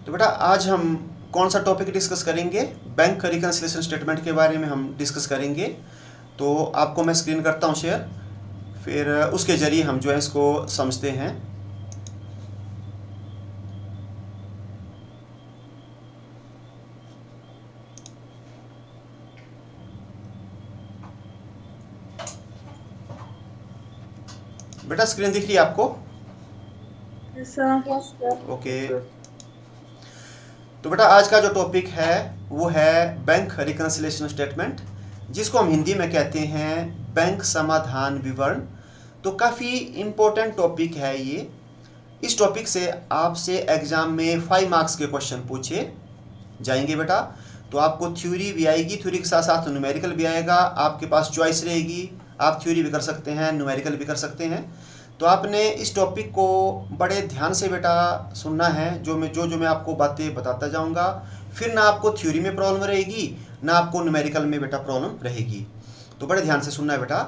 तो बेटा आज हम कौन सा टॉपिक डिस्कस करेंगे? बैंक रिकन्सिलिएशन स्टेटमेंट के बारे में हम डिस्कस करेंगे। तो आपको मैं स्क्रीन करता हूँ शेयर, फिर उसके ज़रिए हम जो है इसको समझते हैं। बेटा स्क्रीन दिख रही है आपको? ओके। तो बेटा आज का जो टॉपिक है वो है बैंक रिकन्सिलिएशन स्टेटमेंट, जिसको हम हिंदी में कहते हैं बैंक समाधान विवरण। तो काफ़ी इम्पोर्टेंट टॉपिक है ये। इस टॉपिक से आपसे एग्जाम में 5 मार्क्स के क्वेश्चन पूछे जाएंगे बेटा। तो आपको थ्योरी भी आएगी, थ्योरी के साथ साथ न्यूमेरिकल भी आएगा। आपके पास चॉइस रहेगी, आप थ्योरी भी कर सकते हैं, न्यूमेरिकल भी कर सकते हैं। तो आपने इस टॉपिक को बड़े ध्यान से बेटा सुनना है। जो मैं आपको बातें बताता जाऊंगा, फिर ना आपको थ्योरी में प्रॉब्लम रहेगी ना आपको न्यूमेरिकल में बेटा प्रॉब्लम रहेगी। तो बड़े ध्यान से सुनना है बेटा।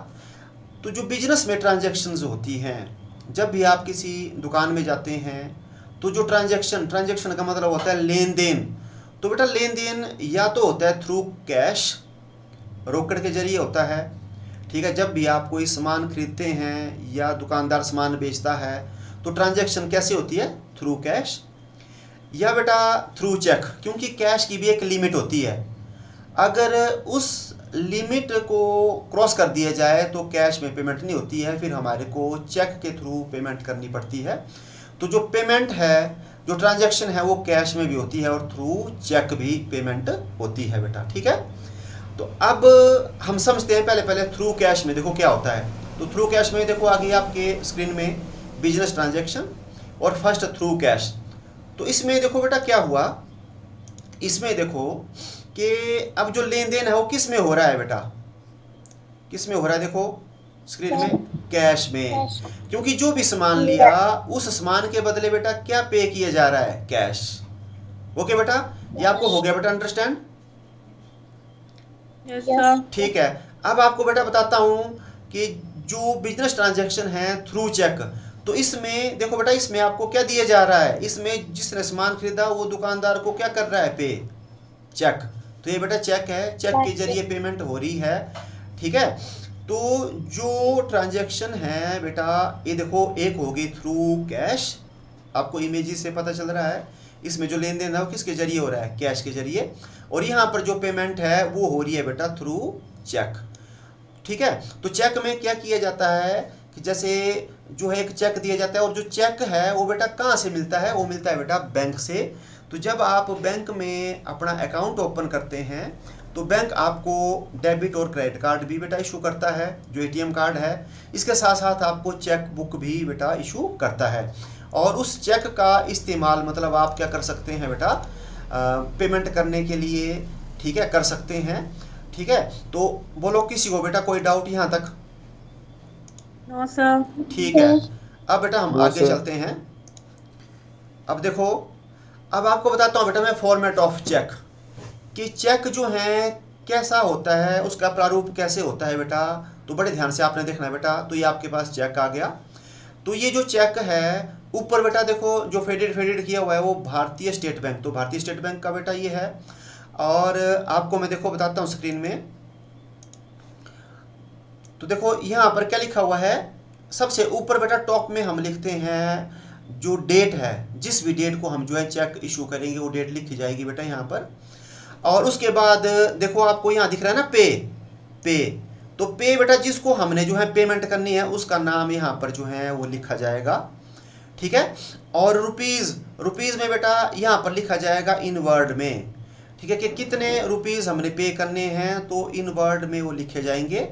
तो जो बिजनेस में ट्रांजैक्शंस होती हैं, जब भी आप किसी दुकान में जाते हैं तो जो ट्रांजैक्शन का मतलब होता है लेन देन। तो बेटा लेन देन या तो होता है थ्रू कैश, रोकड़ के जरिए होता है। ठीक है, जब भी आप कोई सामान खरीदते हैं या दुकानदार सामान बेचता है तो ट्रांजैक्शन कैसे होती है? थ्रू कैश या बेटा थ्रू चेक, क्योंकि कैश की भी एक लिमिट होती है। अगर उस लिमिट को क्रॉस कर दिया जाए तो कैश में पेमेंट नहीं होती है, फिर हमारे को चेक के थ्रू पेमेंट करनी पड़ती है। तो जो पेमेंट है, जो ट्रांजैक्शन है, वो कैश में भी होती है और थ्रू चेक भी पेमेंट होती है बेटा। ठीक है, तो अब हम समझते हैं पहले थ्रू कैश में देखो क्या होता है। तो थ्रू कैश में देखो आगे आपके स्क्रीन में बिजनेस ट्रांजैक्शन और फर्स्ट थ्रू कैश। तो इसमें देखो बेटा क्या हुआ, इसमें देखो कि अब जो लेन देन है वो किस में हो रहा है बेटा? किस में हो रहा है? देखो स्क्रीन में कैश में, क्योंकि जो भी सामान लिया उस सामान के बदले बेटा क्या पे किया जा रहा है? कैश। ओके बेटा, ये आपको हो गया बेटा अंडरस्टैंड? ठीक है, अब आपको बेटा बताता हूं कि जो बिजनेस ट्रांजैक्शन है थ्रू चेक, तो इसमें देखो बेटा, इसमें आपको क्या दिया जा रहा है? इसमें जिसने सामान खरीदा वो दुकानदार को क्या कर रहा है? पे, चेक। तो ये बेटा चेक है, चेक के जरिए पेमेंट हो रही है। ठीक है, तो जो ट्रांजैक्शन है बेटा, ये देखो एक होगी थ्रू कैश, आपको इमेजेस से पता चल रहा है। इसमें जो लेन देन है वो किसके जरिए हो रहा है? कैश के जरिए। और यहाँ पर जो पेमेंट है वो हो रही है बेटा थ्रू चेक। ठीक है, तो चेक में क्या किया जाता है कि जैसे जो है एक चेक दिया जाता है, और जो चेक है वो बेटा कहाँ से मिलता है? वो मिलता है बेटा बैंक से। तो जब आप बैंक में अपना अकाउंट ओपन करते हैं तो बैंक आपको डेबिट और क्रेडिट कार्ड भी बेटा इशू करता है, जो एटीएम कार्ड है। इसके साथ साथ आपको चेक बुक भी बेटा इशू करता है। और उस चेक का इस्तेमाल मतलब आप क्या कर सकते हैं बेटा? पेमेंट करने के लिए, ठीक है, कर सकते हैं। ठीक है, तो बोलो किसी को बेटा कोई डाउट यहाँ तक? No sir. ठीक है, अब बेटा हम आगे चलते हैं। अब देखो, अब आपको बताता हूँ बेटा मैं फॉर्मेट ऑफ चेक, कि चेक जो है कैसा होता है, उसका प्रारूप कैसे होता है बेटा। तो बड़े ध्यान से आपने देखना है बेटा। तो ये आपके पास चेक आ गया। तो ये जो चेक है ऊपर बेटा देखो जो फेडेड किया हुआ है वो भारतीय स्टेट बैंक, तो भारतीय स्टेट बैंक का बेटा ये है। और आपको मैं देखो बताता हूँ स्क्रीन में। तो देखो यहाँ पर क्या लिखा हुआ है, सबसे ऊपर बेटा टॉप में हम लिखते हैं जो डेट है, जिस भी डेट को हम जो है चेक इशू करेंगे वो डेट लिखी जाएगी बेटा यहाँ पर। और उसके बाद देखो आपको यहाँ दिख रहा है ना पे, पे। तो पे बेटा जिसको हमने जो है पेमेंट करनी है उसका नाम यहाँ पर जो है वो लिखा जाएगा। ठीक है, और रुपीज़, रुपीज़ में बेटा यहाँ पर लिखा जाएगा इन वर्ड में। ठीक है, कि कितने रुपीज़ हमने पे करने हैं तो इन वर्ड में वो लिखे जाएंगे।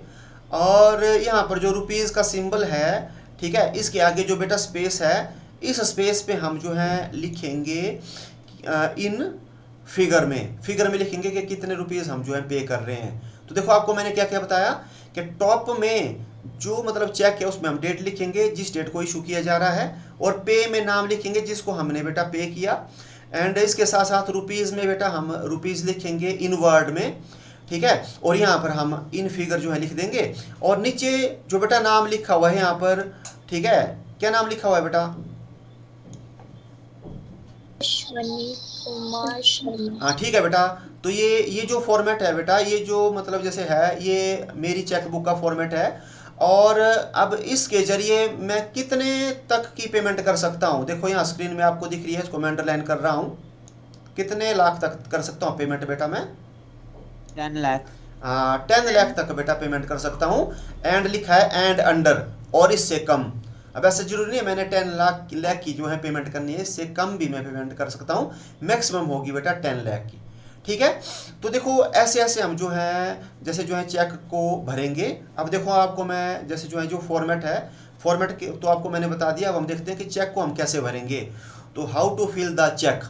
और यहाँ पर जो रुपीज़ का सिंबल है, ठीक है, इसके आगे जो बेटा स्पेस है, इस स्पेस पे हम जो है लिखेंगे इन फिगर में लिखेंगे कि कितने रुपीज़ हम जो है पे कर रहे हैं। तो देखो आपको मैंने क्या क्या बताया कि टॉप में जो मतलब चेक है उसमें हम डेट लिखेंगे जिस डेट को इशू किया जा रहा है, और पे में नाम लिखेंगे जिसको हमने बेटा पे किया। एंड इसके साथ साथ रुपीज़ में बेटा हम रुपीज़ लिखेंगे इन वर्ड में। ठीक है, और यहाँ पर हम इन फिगर जो है लिख देंगे। और नीचे जो बेटा नाम लिखा हुआ है यहाँ पर, ठीक है, क्या नाम लिखा हुआ है बेटा? अश्वनी कुमार शर्मा। हाँ ठीक है बेटा। तो ये जो फॉर्मेट है बेटा, ये जो मतलब जैसे है, ये मेरी चेकबुक का फॉर्मेट है। और अब इसके जरिए मैं कितने तक की पेमेंट कर सकता हूँ? देखो यहाँ स्क्रीन में आपको दिख रही है, इसको मैं अंडरलाइन कर रहा हूँ। कितने लाख तक कर सकता हूँ पेमेंट बेटा मैं? 10 लाख। 10 लाख तक बेटा पेमेंट कर सकता हूँ। एंड लिखा है एंड अंडर, और इससे कम। अब ऐसा जरूरी नहीं है मैंने 10 लाख की जो है पेमेंट करनी है, इससे कम भी मैं पेमेंट कर सकता हूँ। मैक्सिमम होगी बेटा 10 लाख की। ठीक है। तो देखो ऐसे ऐसे हम जो है जैसे जो है चेक को भरेंगे। अब देखो आपको मैं जैसे जो है जो फॉर्मेट है, फॉर्मेट के तो आपको मैंने बता दिया। अब हम देखते हैं कि चेक को हम कैसे भरेंगे। तो how to fill the cheque.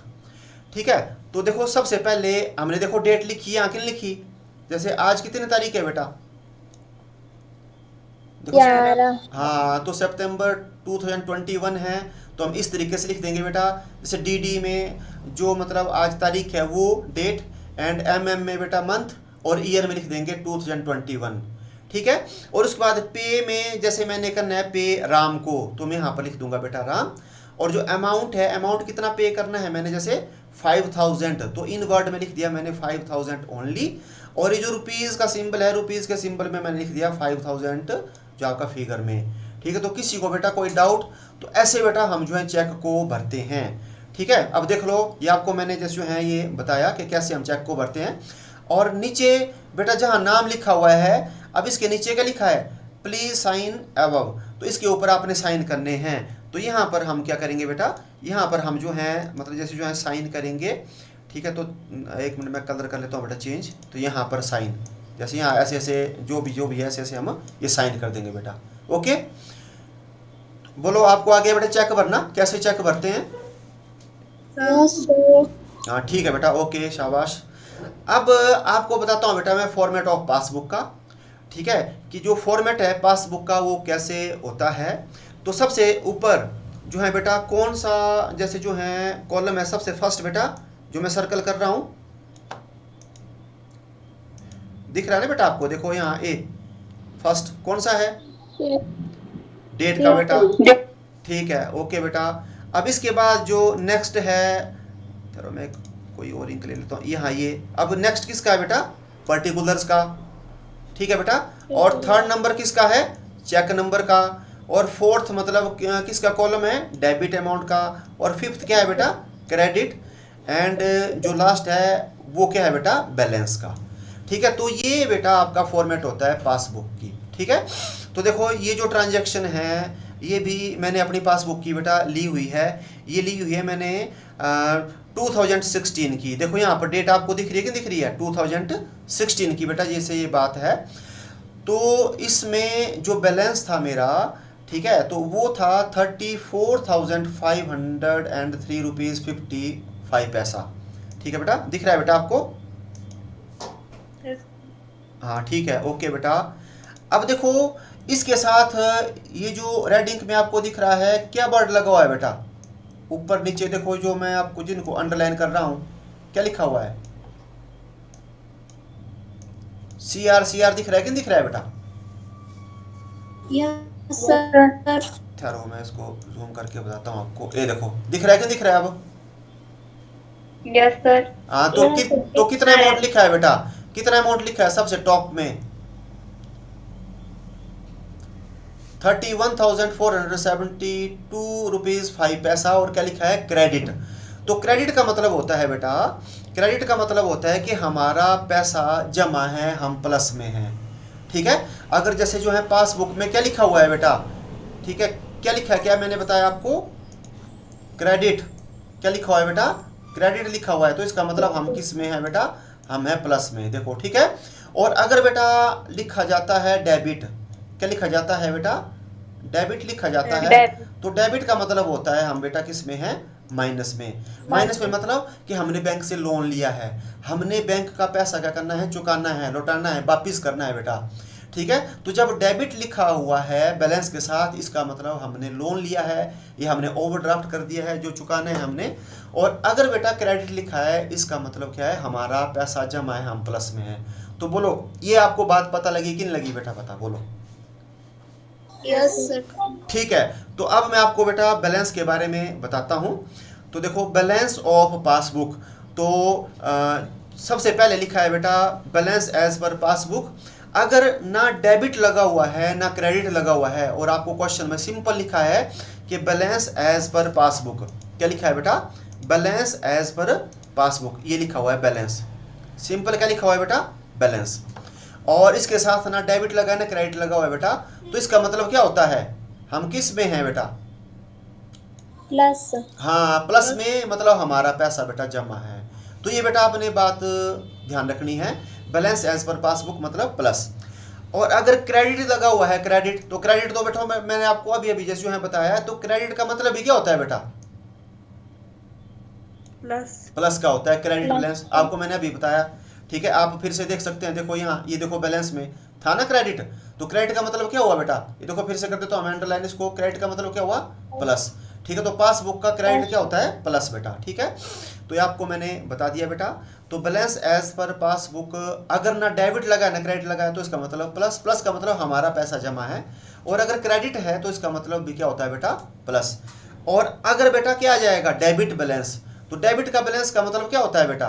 ठीक है। तो देखो सबसे पहले हमने देखो डेट लिखी है, आंखें लिखी। जैसे आज कितनी तारीख है बेटा? देखो 11। हाँ, तो सितंबर 2021 है। तो हम इस तरीके से लिख देंगे बेटा। जैसे डीडी में जो मतलब आज तारीख है वो डेट, एंड एमएम में बेटा मंथ, और ईयर में लिख देंगे 2021। ठीक है। और उसके बाद पे में जैसे मैंने करना है पे राम को, तो मैं यहाँ पर लिख दूंगा बेटा राम। और जो अमाउंट है, अमाउंट कितना पे करना है मैंने, जैसे 5000, तो इन वर्ड में लिख दिया मैंने 5000 ओनली। और ये जो रुपीज़ का सिंबल है, रुपीज़ के सिंबल में मैंने लिख दिया 5000 जो आपका फिगर में। ठीक है। तो किसी को बेटा कोई डाउट, तो ऐसे बेटा हम जो है चेक को भरते हैं। ठीक है। अब देख लो, ये आपको मैंने जैसे जो है ये बताया कि कैसे हम चेक को भरते हैं। और नीचे बेटा जहाँ नाम लिखा हुआ है, अब इसके नीचे क्या लिखा है, प्लीज साइन अबव, तो इसके ऊपर आपने साइन करने हैं। तो यहाँ पर हम क्या करेंगे बेटा, यहाँ पर हम जो है मतलब जैसे जो है साइन करेंगे। ठीक है। तो एक मिनट मैं कलर कर लेता हूँ बेटा चेंज। तो यहाँ पर साइन, जैसे यहाँ ऐसे ऐसे जो भी है ऐसे ऐसे हम ये साइन कर देंगे बेटा। ओके। बोलो आपको आ गया बेटा चेक भरना, कैसे चेक भरते हैं? हाँ ठीक है बेटा, ओके शाबाश। अब आपको बताता हूँ बेटा मैं फॉर्मेट ऑफ पासबुक का। ठीक है, कि जो फॉर्मेट है पासबुक का वो कैसे होता है। तो सबसे ऊपर जो है बेटा कौन सा जैसे जो है कॉलम है, सबसे फर्स्ट बेटा जो मैं सर्कल कर रहा हूँ, दिख रहा है ना बेटा आपको? देखो यहाँ ए फर्स्ट कौन सा है, डेट का बेटा। ठीक है, ओके बेटा। अब इसके बाद जो नेक्स्ट है, चलो मैं कोई और इंक ले लेता हूँ, यहाँ ये। अब नेक्स्ट किसका है बेटा, पर्टिकुलर्स का। ठीक है बेटा। और थर्ड नंबर किसका है, चेक नंबर का। और फोर्थ मतलब किसका कॉलम है, डेबिट अमाउंट का। और फिफ्थ क्या है बेटा, क्रेडिट। एंड जो लास्ट है वो क्या है बेटा, बैलेंस का। ठीक है। तो ये बेटा आपका फॉर्मेट होता है पासबुक की। ठीक है। तो देखो ये जो ट्रांजैक्शन है ये भी मैंने अपनी पासबुक की बेटा ली हुई है। ये ली हुई है मैंने 2016 की। देखो यहाँ पर डेट आपको दिख रही है कि दिख रही है, 2016 की बेटा, जैसे ये बात है। तो इसमें जो बैलेंस था मेरा, ठीक है, तो वो था 34,503 रुपीज़ 55 पैसा। ठीक है बेटा, दिख रहा है बेटा आपको? Yes. हाँ ठीक है, ओके बेटा। अब देखो इसके साथ ये जो रेड इंक में आपको दिख रहा है क्या वर्ड लगा हुआ है बेटा, ऊपर नीचे देखो, जो मैं आपको जिनको अंडरलाइन कर रहा हूँ क्या लिखा हुआ है, CR CR दिख रहा है कि नहीं दिख रहा है बेटा? Yes sir. ठहरो मैं इसको जूम करके बताता हूँ आपको। ये देखो दिख रहा है कि नहीं दिख रहा है अब? Yes sir. हाँ तो कितना अमाउंट लिखा है बेटा, कितना अमाउंट लिखा है सबसे टॉप में? 31,472 रुपीज़ 5 पैसा। और क्या लिखा है, क्रेडिट। तो क्रेडिट का मतलब होता है बेटा, क्रेडिट का मतलब होता है कि हमारा पैसा जमा है, हम प्लस में हैं। ठीक है। अगर जैसे जो है पासबुक में क्या लिखा हुआ है बेटा, ठीक है, क्या लिखा है, क्या मैंने बताया आपको, क्रेडिट। क्या लिखा हुआ है बेटा, क्रेडिट लिखा हुआ है। तो इसका मतलब हम किस में है बेटा, हम है प्लस में। देखो ठीक है। और अगर बेटा लिखा जाता है डेबिट, क्या लिखा जाता है बेटा, डेबिट लिखा जाता है। तो डेबिट का मतलब होता है हम बेटा किस में है, माइनस में। माइनस में मतलब कि हमने बैंक से लोन लिया है, हमने बैंक का पैसा क्या करना है, चुकाना है, लौटाना है, वापिस करना है बेटा। ठीक है। तो जब डेबिट लिखा हुआ है बैलेंस के साथ, इसका मतलब हमने लोन लिया है, ये हमने ओवरड्राफ्ट कर दिया है, जो चुकाना है हमने। और अगर बेटा क्रेडिट लिखा है, इसका मतलब क्या है, हमारा पैसा जमा है, हम प्लस में है। तो बोलो ये आपको बात पता लगी कि नहीं लगी बेटा, पता बोलो। Yes sir. ठीक है। तो अब मैं आपको बेटा बैलेंस के बारे में बताता हूँ। तो देखो बैलेंस ऑफ पासबुक, तो सबसे पहले लिखा है बेटा बैलेंस एज पर पासबुक। अगर ना डेबिट लगा हुआ है ना क्रेडिट लगा हुआ है और आपको क्वेश्चन में सिंपल लिखा है कि बैलेंस एज पर पासबुक, क्या लिखा है बेटा, बैलेंस एज पर पासबुक, ये लिखा हुआ है बैलेंस, सिंपल क्या लिखा हुआ है बेटा, बैलेंस। और इसके साथ ना डेबिट लगा है ना क्रेडिट लगा हुआ है बेटा, तो इसका मतलब क्या होता है, हम किस में हैं बेटा, प्लस। हाँ प्लस में, मतलब हमारा पैसा बेटा जमा है। तो ये बेटा आपने बात ध्यान रखनी है, बैलेंस एज पर पासबुक मतलब प्लस। और अगर क्रेडिट लगा हुआ है, क्रेडिट, तो क्रेडिट तो बेटा मैंने आपको अभी अभी जैसे है बताया, तो क्रेडिट का मतलब भी क्या होता है बेटा, प्लस। प्लस का होता है क्रेडिट प्लस। बैलेंस, आपको मैंने अभी बताया। ठीक है, आप फिर से देख सकते हैं, देखो यहाँ ये देखो बैलेंस में था ना क्रेडिट, तो क्रेडिट का मतलब क्या हुआ बेटा, ये देखो फिर से कर देता हूँ अंडरलाइन इसको, क्रेडिट का मतलब क्या हुआ, प्लस। ठीक है, तो पासबुक का क्रेडिट क्या होता है, प्लस बेटा। ठीक है, तो ये आपको मैंने बता दिया बेटा। तो बैलेंस एज पर पासबुक, अगर ना डेबिट लगा है ना क्रेडिट लगा है तो इसका मतलब प्लस, प्लस का मतलब हमारा पैसा जमा है, और अगर क्रेडिट है तो इसका मतलब भी क्या होता है बेटा, प्लस। और अगर बेटा क्या आ जाएगा, डेबिट बैलेंस, तो डेबिट का बैलेंस का मतलब क्या होता है बेटा,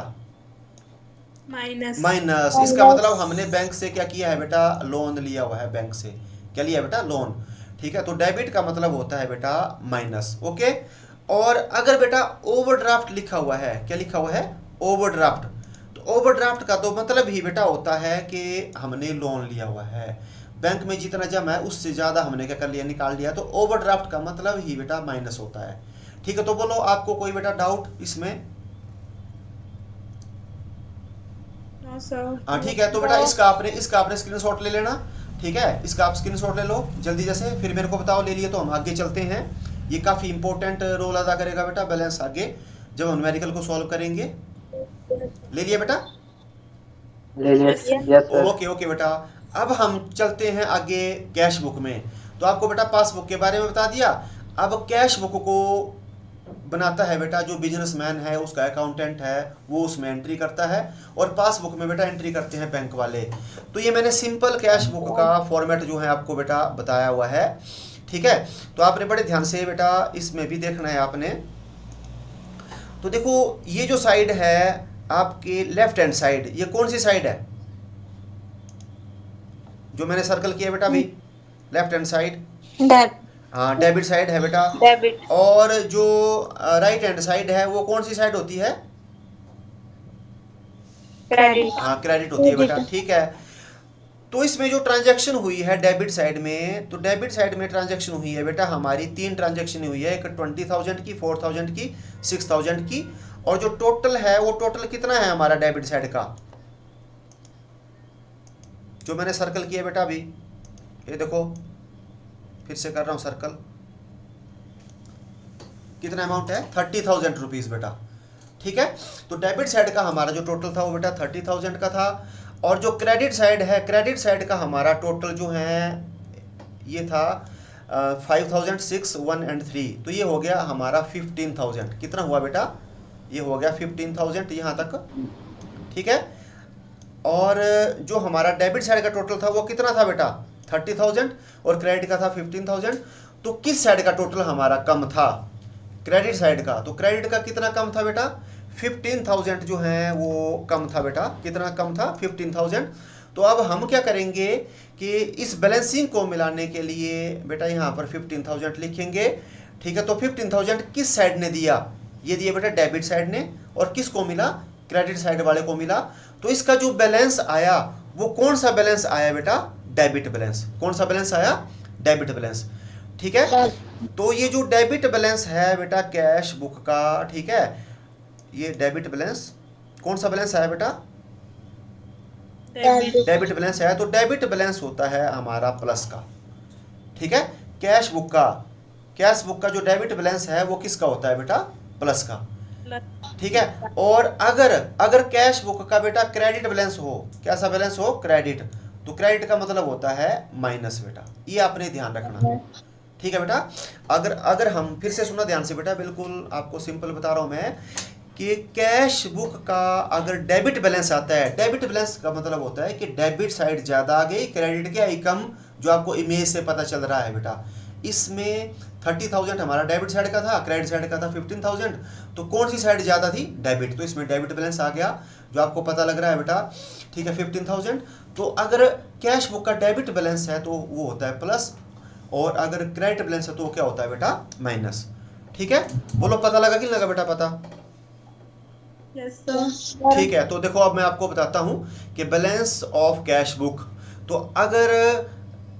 माइनस। माइनस। इसका मतलब हमने बैंक से क्या किया है बेटा, लोन लिया हुआ है बैंक से, क्या लिया बेटा, लोन। ठीक है, तो डेबिट का मतलब होता है बेटा माइनस। ओके, और अगर बेटा ओवरड्राफ्ट लिखा हुआ है, क्या लिखा हुआ है, ओवरड्राफ्ट, तो ओवरड्राफ्ट का तो मतलब ही बेटा होता है कि हमने लोन लिया हुआ है, बैंक में जितना जमा है उससे ज़्यादा हमने क्या कर लिया, निकाल लिया, तो ओवरड्राफ्ट का मतलब ही बेटा माइनस होता है। ठीक है, तो बोलो आपको कोई बेटा डाउट इसमें, नो सर। हाँ ठीक है, तो बेटा इसका आपने स्क्रीनशॉट ले लेना। ठीक है, इसका आप स्क्रीनशॉट ले लो जल्दी, जैसे फिर मेरे को बताओ, ले लिए तो हम आगे चलते हैं। ये काफ़ी इंपॉर्टेंट रोल अदा करेगा बेटा बैलेंस आगे, जब हम न्यूमेरिकल को सॉल्व करेंगे। ले लिया बेटा, ले लिया। Yes, sir. Yes sir. Okay okay बेटा। अब हम चलते हैं आगे कैश बुक में। तो आपको बेटा पासबुक के बारे में बता दिया, अब कैश बुक को बनाता है बेटा जो बिजनेसमैन है, उसका अकाउंटेंट है, वो उसमें एंट्री करता है, और पासबुक में बेटा एंट्री करते हैं बैंक वाले। तो ये मैंने सिंपल कैश बुक का फॉर्मेट जो है आपको बेटा बताया हुआ है। ठीक है, तो आपने बड़े ध्यान से बेटा इसमें भी देखना है आपने। तो देखो ये जो साइड है आपके लेफ्ट हैंड साइड, ये कौन सी साइड है, जो मैंने सर्कल किया बेटा अभी, लेफ्ट हैंड साइड, हाँ डेबिट साइड है बेटा। डेबिट। और जो राइट हैंड साइड है वो कौन सी साइड होती है, क्रेडिट। हाँ क्रेडिट होती है बेटा। ठीक है, तो इसमें जो ट्रांजैक्शन हुई है डेबिट साइड में, तो डेबिट साइड में ट्रांजैक्शन हुई है बेटा हमारी 3 ट्रांजैक्शन हुई है, एक 20,000 की, 4,000 की, 6,000 की, और जो टोटल है वो टोटल कितना है हमारा डेबिट साइड का, जो मैंने सर्कल किया बेटा अभी, ये देखो फिर से कर रहा हूँ सर्कल, कितना अमाउंट है, 30,000 रुपीज़ बेटा। ठीक है, तो डेबिट साइड का हमारा जो टोटल था वो बेटा 30,000 का था, और जो क्रेडिट साइड है, क्रेडिट साइड का हमारा टोटल जो है ये था 5,000, 6, 1 एंड 3, तो ये हो गया हमारा 15,000। कितना हुआ बेटा, ये हो गया 15,000 यहाँ तक। ठीक है, और जो हमारा डेबिट साइड का टोटल था वो कितना था बेटा, 30,000, और क्रेडिट का था 15,000। तो किस साइड का टोटल हमारा कम था, क्रेडिट साइड का, तो क्रेडिट का कितना कम था बेटा, 15,000 जो है वो कम था बेटा। कितना कम था, 15,000। तो अब हम क्या करेंगे कि इस बैलेंसिंग को मिलाने के लिए बेटा यहाँ पर 15,000 लिखेंगे। ठीक है, तो 15,000 किस साइड ने दिया, ये दिया बेटा डेबिट साइड ने, और किसको मिला, क्रेडिट साइड वाले को मिला। तो इसका जो बैलेंस आया वो कौन सा बैलेंस आया बेटा, डेबिट बैलेंस। कौन सा बैलेंस आया, डेबिट बैलेंस। ठीक है, तो ये जो डेबिट बैलेंस है बेटा कैश बुक का, ठीक है, ये डेबिट बैलेंस, कौन सा बैलेंस आया बेटा, डेबिट बैलेंस है। तो डेबिट बैलेंस होता है हमारा प्लस का। ठीक है, कैश बुक का जो डेबिट बैलेंस है वो किसका होता है बेटा, प्लस का। ठीक है, और अगर कैश बुक का बेटा क्रेडिट बैलेंस हो, कैसा बैलेंस हो, क्रेडिट, तो क्रेडिट का मतलब होता है माइनस बेटा, ये आपने ध्यान रखना। ठीक है बेटा, अगर हम फिर से सुना ध्यान से बेटा, बिल्कुल आपको सिंपल बता रहा हूं मैं कि कैश बुक का अगर डेबिट बैलेंस आता है, डेबिट बैलेंस का मतलब होता है कि डेबिट साइड ज़्यादा आ गई, क्रेडिट क्या आई कम, जो आपको इमेज से पता चल रहा है बेटा। इसमें 30,000 हमारा डेबिट साइड का था, क्रेडिट साइड का था 15,000, तो कौन सी साइड ज़्यादा थी? डेबिट। तो इसमें डेबिट बैलेंस आ गया जो आपको पता लग रहा है बेटा, ठीक है, 15,000। तो अगर कैश बुक का डेबिट बैलेंस है तो वो होता है प्लस, और अगर क्रेडिट बैलेंस है तो क्या होता है बेटा? माइनस। ठीक है, बोलो पता लगा कि नहीं लगा बेटा? पता? Yes, sir. ठीक है, तो देखो अब मैं आपको बताता हूं कि बैलेंस ऑफ कैश बुक। तो अगर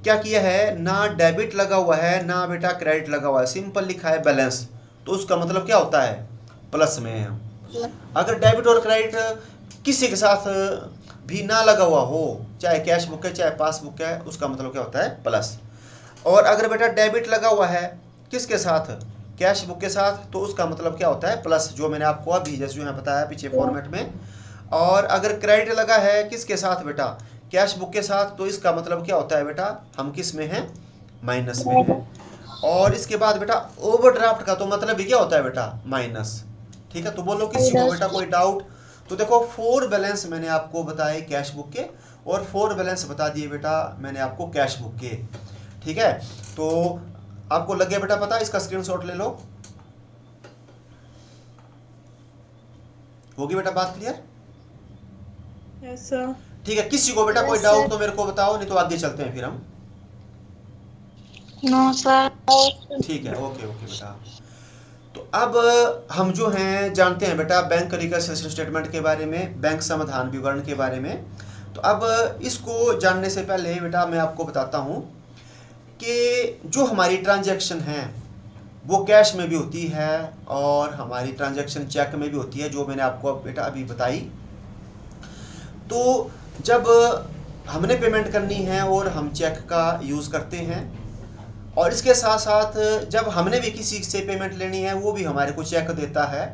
क्या किया है, ना डेबिट लगा हुआ है ना बेटा क्रेडिट लगा हुआ है, सिंपल लिखा है बैलेंस, तो उसका मतलब क्या होता है? प्लस में है। अगर डेबिट और क्रेडिट किसी के साथ भी ना लगा हुआ हो, चाहे कैश बुक है चाहे पासबुक है, उसका मतलब क्या होता है? प्लस। और अगर बेटा डेबिट लगा हुआ है किसके साथ? कैश बुक के साथ, तो उसका मतलब क्या होता है? प्लस, जो मैंने आपको अभी जैसे यहाँ बताया पीछे फॉर्मेट में। और अगर क्रेडिट लगा है किसके साथ बेटा? कैश बुक के साथ, तो इसका मतलब क्या होता है बेटा? हम किस में हैं? माइनस में हैं। और इसके बाद बेटा ओवरड्राफ्ट का तो मतलब ही क्या होता है बेटा? माइनस। ठीक है, तो बोलो किसी को बेटा कोई डाउट? तो देखो 4 बैलेंस मैंने आपको बताए कैश बुक के, और 4 बैलेंस बता दिए बेटा मैंने आपको कैश बुक के। ठीक है, तो आपको लग गया बेटा पता? इसका स्क्रीनशॉट ले लो। होगी बेटा बात क्लियर? Yes, sir. ठीक है, किसी को बेटा कोई डाउट तो मेरे को बताओ, नहीं तो आगे चलते हैं फिर हम। No sir. ठीक है, ओके ओके बेटा। तो अब हम जो हैं जानते हैं बेटा बैंक रिकन्सिलिएशन स्टेटमेंट के बारे में, बैंक समाधान विवरण के बारे में। तो अब इसको जानने से पहले बेटा मैं आपको बताता हूँ कि जो हमारी ट्रांजैक्शन है वो कैश में भी होती है और हमारी ट्रांजैक्शन चेक में भी होती है, जो मैंने आपको बेटा अभी बताई। तो जब हमने पेमेंट करनी है और हम चेक का यूज़ करते हैं, और इसके साथ साथ जब हमने भी किसी से पेमेंट लेनी है वो भी हमारे को चेक देता है।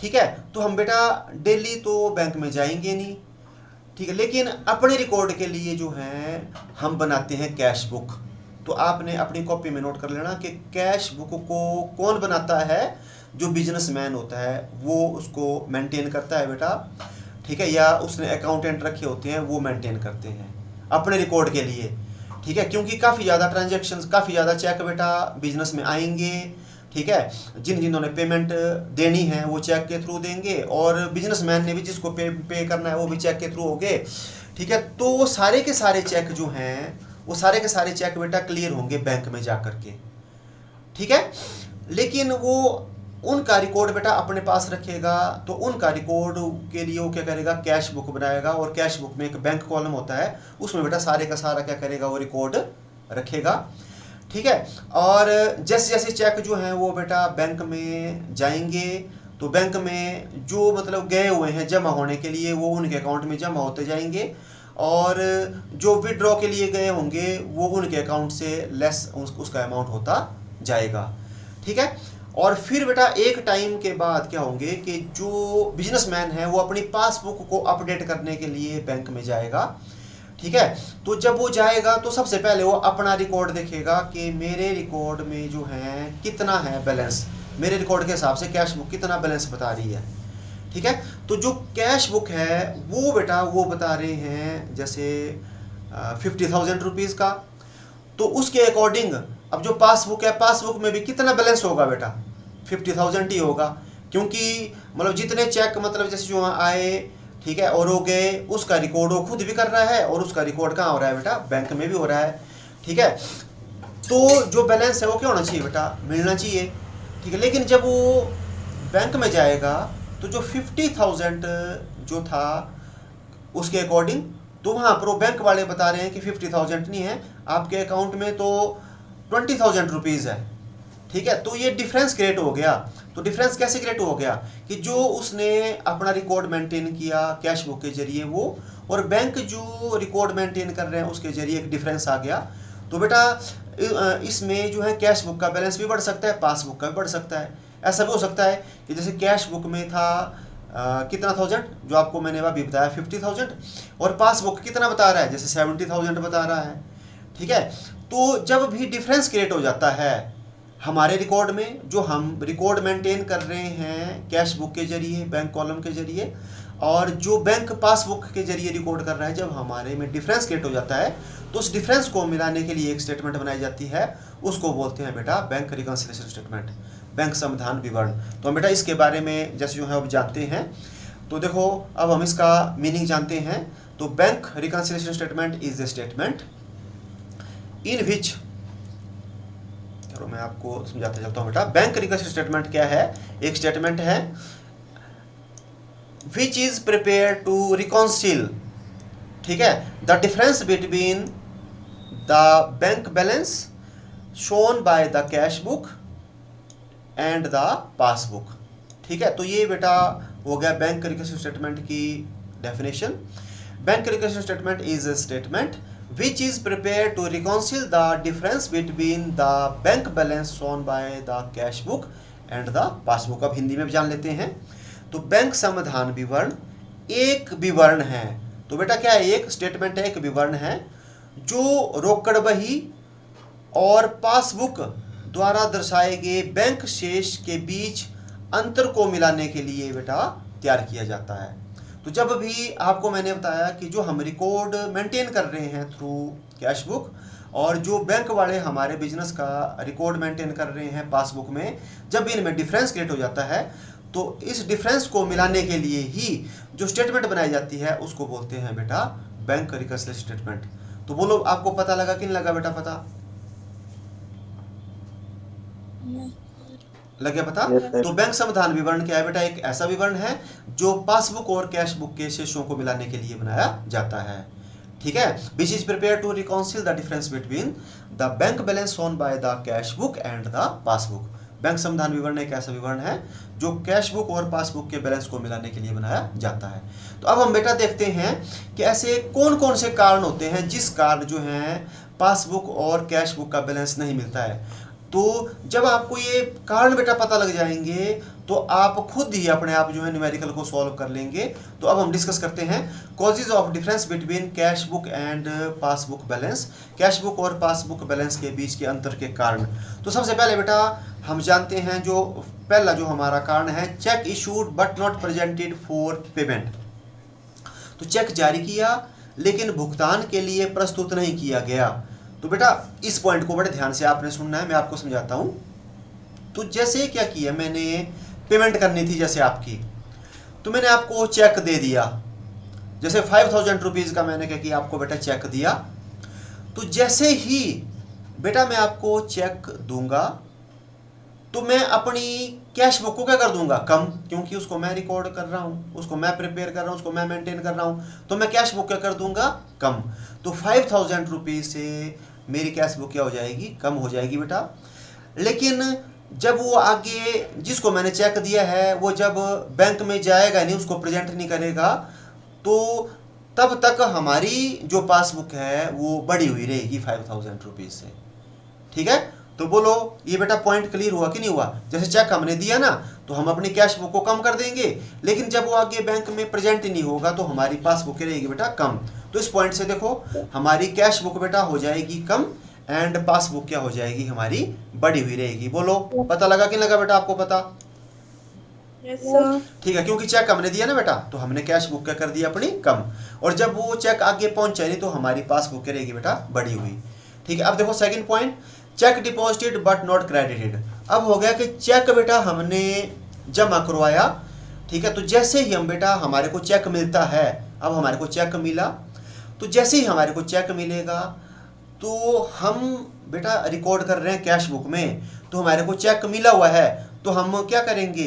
ठीक है, तो हम बेटा डेली तो बैंक में जाएंगे नहीं, ठीक है, लेकिन अपने रिकॉर्ड के लिए जो है हम बनाते हैं कैश बुक। तो आपने अपनी कॉपी में नोट कर लेना कि कैश बुक को कौन बनाता है? जो बिजनेसमैन होता है वो उसको मेंटेन करता है बेटा। ठीक है, या उसने अकाउंटेंट रखे होते हैं वो मेंटेन करते हैं अपने रिकॉर्ड के लिए। ठीक है, क्योंकि काफ़ी ज़्यादा ट्रांजैक्शंस, काफ़ी ज़्यादा चेक बेटा बिजनेस में आएंगे। ठीक है, जिन्होंने पेमेंट देनी है वो चेक के थ्रू देंगे, और बिजनेसमैन ने भी जिसको पे करना है वो भी चेक के थ्रू होंगे। ठीक है, तो वो सारे के सारे चेक जो हैं वो सारे के सारे चेक बेटा क्लियर होंगे बैंक में जा कर के। ठीक है, लेकिन वो उनका रिकॉर्ड बेटा अपने पास रखेगा, तो उनका रिकॉर्ड के लिए वो क्या करेगा? कैश बुक बनाएगा, और कैश बुक में एक बैंक कॉलम होता है, उसमें बेटा सारे का सारा क्या करेगा? वो रिकॉर्ड रखेगा। ठीक है, और जैसे जैसे चेक जो हैं वो बेटा बैंक में जाएंगे, तो बैंक में जो मतलब गए हुए हैं जमा होने के लिए वो उनके अकाउंट में जमा होते जाएंगे, और जो विड्रॉ के लिए गए होंगे वो उनके अकाउंट से लेस उसका अमाउंट होता जाएगा। ठीक है, और फिर बेटा एक टाइम के बाद क्या होंगे कि जो बिजनेसमैन है वो अपनी पासबुक को अपडेट करने के लिए बैंक में जाएगा। ठीक है, तो जब वो जाएगा तो सबसे पहले वो अपना रिकॉर्ड देखेगा कि मेरे रिकॉर्ड में जो है कितना है बैलेंस, मेरे रिकॉर्ड के हिसाब से कैश बुक कितना बैलेंस बता रही है। ठीक है, तो जो कैश बुक है वो बेटा वो बता रहे हैं जैसे 50,000 रुपीज़ का, तो उसके अकॉर्डिंग अब जो पासबुक है, पासबुक में भी कितना बैलेंस होगा बेटा? 50,000 ही होगा, क्योंकि मतलब जितने चेक मतलब जैसे जो वहाँ आए, ठीक है, और हो गए, उसका रिकॉर्ड वो खुद भी कर रहा है, और उसका रिकॉर्ड कहाँ हो रहा है बेटा? बैंक में भी हो रहा है। ठीक है, तो जो बैलेंस है वो क्या होना चाहिए बेटा? मिलना चाहिए। ठीक है, लेकिन जब वो बैंक में जाएगा तो जो 50,000 जो था उसके अकॉर्डिंग, तो वहाँ पर वो बैंक वाले बता रहे हैं कि 50,000 नहीं है, आपके अकाउंट में तो 20,000 रुपीज़ है। ठीक है, तो ये डिफरेंस क्रिएट हो गया। तो डिफरेंस कैसे क्रिएट हो गया कि जो उसने अपना रिकॉर्ड मेंटेन किया कैश बुक के जरिए वो, और बैंक जो रिकॉर्ड मेंटेन कर रहे हैं उसके जरिए एक डिफरेंस आ गया। तो बेटा इसमें जो है कैश बुक का बैलेंस भी बढ़ सकता है, पासबुक का भी बढ़ सकता है। ऐसा भी हो सकता है कि जैसे कैश बुक में था कितना 1000, जो आपको मैंने अभी बताया 50,000, और पासबुक कितना बता रहा है? जैसे 70,000 बता रहा है। ठीक है, तो जब भी डिफरेंस क्रिएट हो जाता है हमारे रिकॉर्ड में, जो हम रिकॉर्ड मेंटेन कर रहे हैं कैश बुक के जरिए, बैंक कॉलम के जरिए, और जो बैंक पासबुक के जरिए रिकॉर्ड कर रहा है, जब हमारे में डिफरेंस क्रिएट हो जाता है तो उस डिफरेंस को मिलाने के लिए एक स्टेटमेंट बनाई जाती है, उसको बोलते हैं बेटा बैंक रिकंसिलिएशन स्टेटमेंट, बैंक समाधान विवरण। तो हम बेटा इसके बारे में जैसे जो है अब जानते हैं। तो देखो अब हम इसका मीनिंग जानते हैं। तो bank reconciliation statement is a statement in which, चलो मैं आपको समझाते चलता हूँ बेटा। बैंक रिकंसिलिएशन स्टेटमेंट क्या है? एक स्टेटमेंट है विच इज प्रिपेयर टू रिकॉन्सिल, ठीक है, the difference between the bank balance shown by the cash book and the passbook. ठीक है, तो ये बेटा हो गया बैंक रिकंसिलिएशन स्टेटमेंट की definition. Bank reconciliation statement is a statement which is prepared to reconcile the difference between the bank balance shown by the cash book and the passbook। अब हिंदी में भी जान लेते हैं। तो बैंक समाधान विवरण एक विवरण है। तो बेटा क्या है? एक स्टेटमेंट है, एक विवरण है जो रोकड़ बही और पासबुक द्वारा दर्शाए गए बैंक शेष के बीच अंतर को मिलाने के लिए बेटा तैयार किया जाता है। तो जब भी आपको मैंने बताया कि जो हम रिकॉर्ड मेंटेन कर रहे हैं थ्रू कैश बुक, और जो बैंक वाले हमारे बिजनेस का रिकॉर्ड मेंटेन कर रहे हैं पासबुक में, जब इनमें डिफरेंस क्रिएट हो जाता है तो इस डिफरेंस को मिलाने के लिए ही जो स्टेटमेंट बनाई जाती है उसको बोलते हैं बेटा बैंक रिकंसिलिएशन स्टेटमेंट। तो बोलो आपको पता लगा कि नहीं लगा बेटा? पता लग गया पता? Yes, sir. तो बैंक समाधान विवरण क्या है बेटा? एक ऐसा विवरण है जो पासबुक और कैश बुक के शेषों को मिलाने के लिए बनाया जाता है। ठीक है, which is prepare to reconcile the difference between the bank balance shown by the cash book and the passbook. बैंक समाधान विवरण एक ऐसा विवरण है जो कैश बुक और पासबुक के बैलेंस को मिलाने के लिए बनाया जाता है। तो अब हम बेटा देखते हैं कि ऐसे कौन कौन से कारण होते हैं जिस कारण जो है पासबुक और कैश बुक का बैलेंस नहीं मिलता है। तो जब आपको ये कारण बेटा पता लग जाएंगे तो आप खुद ही अपने आप जो है न्यूमेरिकल को सॉल्व कर लेंगे। तो अब हम डिस्कस करते हैं causes of difference between cash book and passbook balance, cash book और पासबुक बैलेंस के बीच के अंतर के कारण। तो सबसे पहले बेटा हम जानते हैं जो पहला जो हमारा कारण है, check issued but not presented for payment. तो चेक जारी किया लेकिन भुगतान के लिए प्रस्तुत नहीं किया गया। तो बेटा इस पॉइंट को बड़े ध्यान से आपने सुनना है, मैं आपको समझाता हूं। तो जैसे क्या किया मैंने, पेमेंट करनी थी जैसे आपकी, तो मैंने आपको चेक दे दिया, जैसे 5000 रुपीज़ का मैंने क्या किया आपको बेटा चेक दिया। तो जैसे ही बेटा मैं आपको चेक दूंगा तो मैं अपनी कैश बुक को क्या कर दूंगा? कम, क्योंकि उसको मैं रिकॉर्ड कर रहा हूँ, उसको मैं प्रिपेयर कर रहा हूँ, उसको मैं मेंटेन कर रहा हूँ, तो मैं कैश बुक क्या कर दूंगा? कम। तो 5000 रुपीज़ से मेरी कैश बुक क्या हो जाएगी? कम हो जाएगी बेटा। लेकिन जब वो आगे जिसको मैंने चेक दिया है वो जब बैंक में जाएगा नहीं, उसको प्रेजेंट नहीं करेगा, तो तब तक हमारी जो पासबुक है वो बढ़ी हुई रहेगी 5000 रुपीज़ से। ठीक है, तो बोलो ये बेटा पॉइंट क्लियर हुआ कि नहीं हुआ? जैसे चेक हमने दिया ना तो हम अपनी कैश बुक को कम कर देंगे, लेकिन जब वो आगे बैंक में प्रेजेंट नहीं होगा तो हमारी पासबुक रहेगी बेटा कम। तो इस पॉइंट से देखो हमारी कैश बुक बेटा हो जाएगी कम एंड पासबुक क्या हो जाएगी? हमारी बढ़ी हुई रहेगी। बोलो पता लगा कि नहीं लगा बेटा? आपको पता? Yes, sir. ठीक है, क्योंकि चेक हमने दिया ना बेटा तो हमने कैश बुक क्या कर दी अपनी कम, और जब वो चेक आगे पहुंचे नहीं तो हमारी पासबुक क्या रहेगी बेटा? बढ़ी हुई। ठीक है, अब देखो second point, check deposited but not credited. अब हो गया कि चेक बेटा हमने जमा करवाया, ठीक है, तो जैसे ही हम बेटा हमारे को चेक मिलता है, अब हमारे को चेक मिला, तो जैसे ही हमारे को चेक मिलेगा तो हम बेटा रिकॉर्ड कर रहे हैं कैश बुक में, तो हमारे को चेक मिला हुआ है, तो हम क्या करेंगे?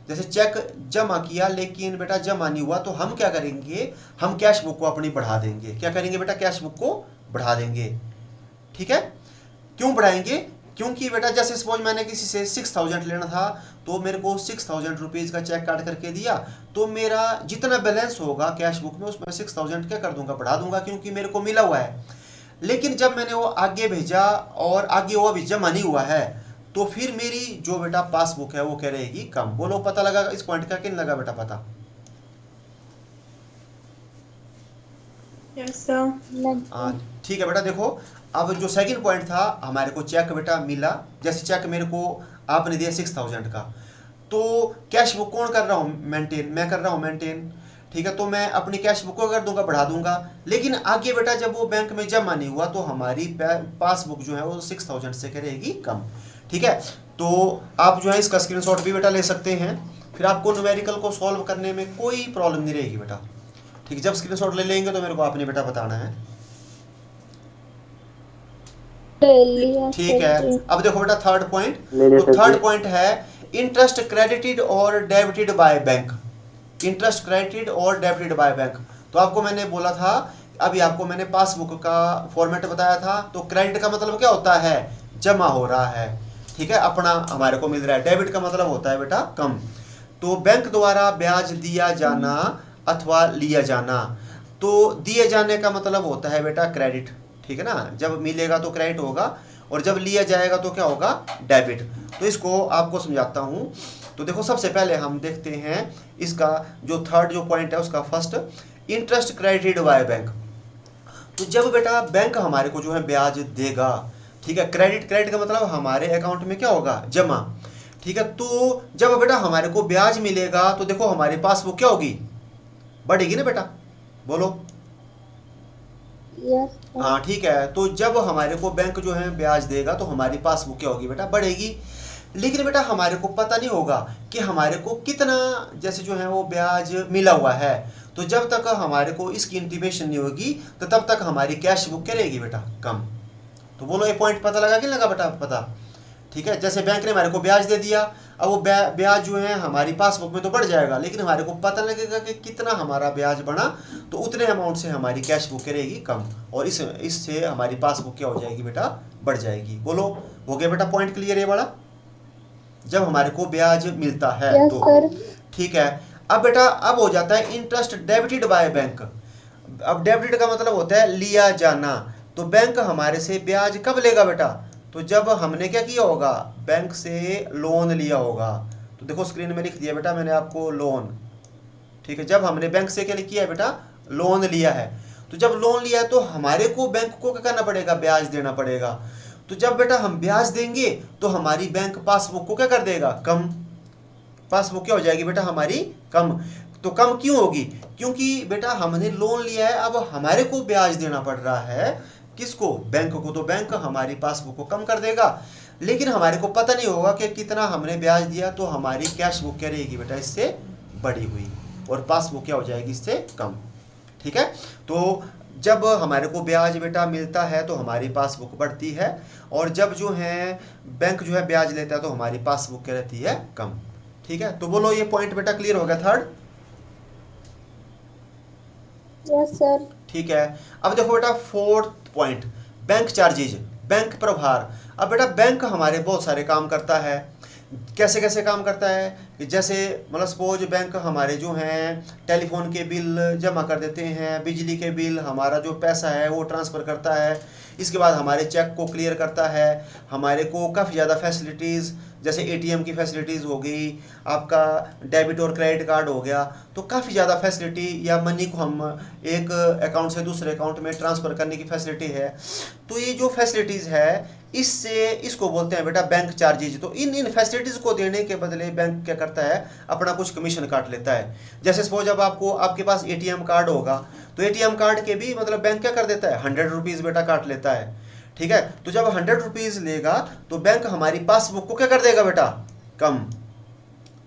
जैसे चेक जमा किया लेकिन बेटा जमा नहीं हुआ, तो हम क्या करेंगे? हम कैश बुक को अपनी बढ़ा देंगे। क्या करेंगे बेटा? कैश बुक को बढ़ा देंगे। ठीक है, क्यों बढ़ाएंगे? क्योंकि बेटा जैसे सपोज मैंने किसी से 6000 लेना था तो मेरे को 6000 रुपीज़ का चेक काट करके दिया, तो मेरा जितना बैलेंस होगा कैश बुक में उसमें 6000 क्या कर दूंगा? बढ़ा दूंगा, क्योंकि मेरे को मिला हुआ है। लेकिन जब मैंने वो आगे भेजा और आगे वो अभी जमा नहीं हुआ है, तो फिर मेरी जो बेटा पासबुक है वो क्या रहेगी? कम। बोलो पता लगा इस पॉइंट का कि नहीं लगा बेटा? पता? Yes, sir. ठीक है बेटा, देखो अब जो सेकंड पॉइंट था, हमारे को चेक बेटा मिला, जैसे चेक मेरे को आपने दिया 6000 का, तो कैश बुक कौन कर रहा हूँ? मेंटेन, मैं कर रहा हूँ मेंटेन। ठीक है, तो मैं अपनी कैश बुक को कर दूंगा, बढ़ा दूंगा। लेकिन आगे बेटा जब वो बैंक में जमा नहीं हुआ तो हमारी पासबुक जो है वो 6000 से करेगी कम। ठीक है, तो आप जो है इसका स्क्रीनशॉट भी बेटा ले सकते हैं, फिर आपको न्यूमेरिकल को सॉल्व करने में कोई प्रॉब्लम नहीं रहेगी बेटा। ठीक है, जब स्क्रीनशॉट ले लेंगे तो मेरे को आपने बेटा बताना है। ठीक है, अब देखो बेटा थर्ड पॉइंट, तो थर्ड पॉइंट है इंटरेस्ट क्रेडिटेड और debited by bank. Interest credited और डेबिटेड बाय बैंक, तो आपको मैंने बोला था, अभी आपको मैंने पासबुक का फॉर्मेट बताया था। तो क्रेडिट का मतलब क्या होता है, जमा हो रहा है, ठीक है, अपना हमारे को मिल रहा है। डेबिट का मतलब होता है बेटा कम। तो बैंक द्वारा ब्याज दिया जाना अथवा लिया जाना, तो दिए जाने का मतलब होता है बेटा क्रेडिट, ठीक है ना, जब मिलेगा तो क्रेडिट होगा और जब लिया जाएगा तो क्या होगा, डेबिट। तो इसको आपको समझाता हूँ। तो देखो सबसे पहले हम देखते हैं इसका जो थर्ड जो पॉइंट है उसका first, interest credited by bank. तो जब बेटा बैंक हमारे को जो है ब्याज देगा, ठीक है, क्रेडिट का मतलब हमारे अकाउंट में क्या होगा, जमा। ठीक है, तो जब बेटा हमारे को ब्याज मिलेगा तो देखो हमारे पास वो क्या होगी, बढ़ेगी ना बेटा, बोलो। हाँ ठीक है, तो जब हमारे को बैंक जो है ब्याज देगा तो हमारी पासबुक क्या होगी बेटा, बढ़ेगी। लेकिन बेटा हमारे को पता नहीं होगा कि हमारे को कितना जैसे जो है वो ब्याज मिला हुआ है। तो जब तक हमारे को इसकी इंटीमेशन नहीं होगी तो तब तक हमारी कैश बुक क्या रहेगी बेटा, कम। तो बोलो ये पॉइंट पता लगा कि लगा बेटा, पता। ठीक है, जैसे बैंक ने हमारे को ब्याज दे दिया, अब वो ब्याज जो है हमारी पासबुक में तो बढ़ जाएगा, लेकिन हमारे को पता लगेगा कि कितना हमारा ब्याज बढ़ा, तो उतने अमाउंट से हमारी कैश बुक रहेगी कम, और इससे हमारी पासबुक क्या हो जाएगी बेटा, बढ़ जाएगी। बोलो हो गया बेटा, पॉइंट क्लियर है वाला, जब हमारे को ब्याज मिलता है तो। ठीक है, अब बेटा अब हो जाता है इंटरेस्ट डेबिटेड बाय बैंक। अब डेबिटेड का मतलब होता है लिया जाना। तो बैंक हमारे से ब्याज कब लेगा बेटा, तो जब हमने क्या किया होगा, बैंक से लोन लिया होगा। तो देखो स्क्रीन में लिख दिया बेटा मैंने आपको, लोन। ठीक है, जब हमने बैंक से क्या किया है बेटा, लोन लिया है। तो जब लोन लिया है तो हमारे को बैंक को क्या करना पड़ेगा, ब्याज देना पड़ेगा। तो जब बेटा हम ब्याज देंगे तो हमारी बैंक पासबुक को क्या कर देगा, कम। पासबुक क्या हो जाएगी बेटा हमारी, कम। तो कम क्यों होगी, क्योंकि बेटा हमने लोन लिया है, अब हमारे को ब्याज देना पड़ रहा है, किसको, बैंक को। तो बैंक हमारी पासबुक को कम कर देगा, लेकिन हमारे को पता नहीं होगा कि कितना हमने ब्याज दिया। तो हमारी कैश बुक क्या रहेगी बेटा, इससे बढ़ी हुई, और पासबुक क्या हो जाएगी, इससे कम। ठीक है, तो जब हमारे को ब्याज बेटा मिलता है तो हमारी पासबुक बढ़ती है, और जब जो है बैंक जो है ब्याज लेता है तो हमारी पासबुक क्या रहती है, कम। ठीक है, तो बोलो ये पॉइंट बेटा क्लियर हो गया थर्ड। Yes sir. ठीक है, अब देखो बेटा fourth point, bank charges, bank प्रभार। अब बेटा बैंक हमारे बहुत सारे काम करता है। कैसे कैसे काम करता है, कि जैसे मतलब सपोज बैंक हमारे जो हैं टेलीफोन के बिल जमा कर देते हैं, बिजली के बिल, हमारा जो पैसा है वो ट्रांसफ़र करता है, इसके बाद हमारे चेक को क्लियर करता है, हमारे को काफ़ी ज़्यादा फैसिलिटीज़ जैसे एटीएम की फैसिलिटीज़ हो गई, आपका डेबिट और क्रेडिट कार्ड हो गया, तो काफ़ी ज़्यादा फैसिलिटी, या मनी को हम एक अकाउंट से दूसरे अकाउंट में ट्रांसफ़र करने की फैसिलिटी है। तो ये जो फैसिलिटीज़ है इससे इसको बोलते हैं बेटा बैंक चार्जेज। तो इन फैसिलिटीज़ को देने के बदले बैंक क्या करता है, अपना कुछ कमीशन काट लेता है। जैसे सपोज अब आपके पास एटीएम कार्ड होगा, तो एटीएम कार्ड के भी मतलब बैंक क्या कर देता है, 100 रुपीज़ बेटा काट लेता है। ठीक है, तो जब 100 रुपीज़ लेगा तो बैंक हमारी पासबुक को क्या कर देगा बेटा, कम।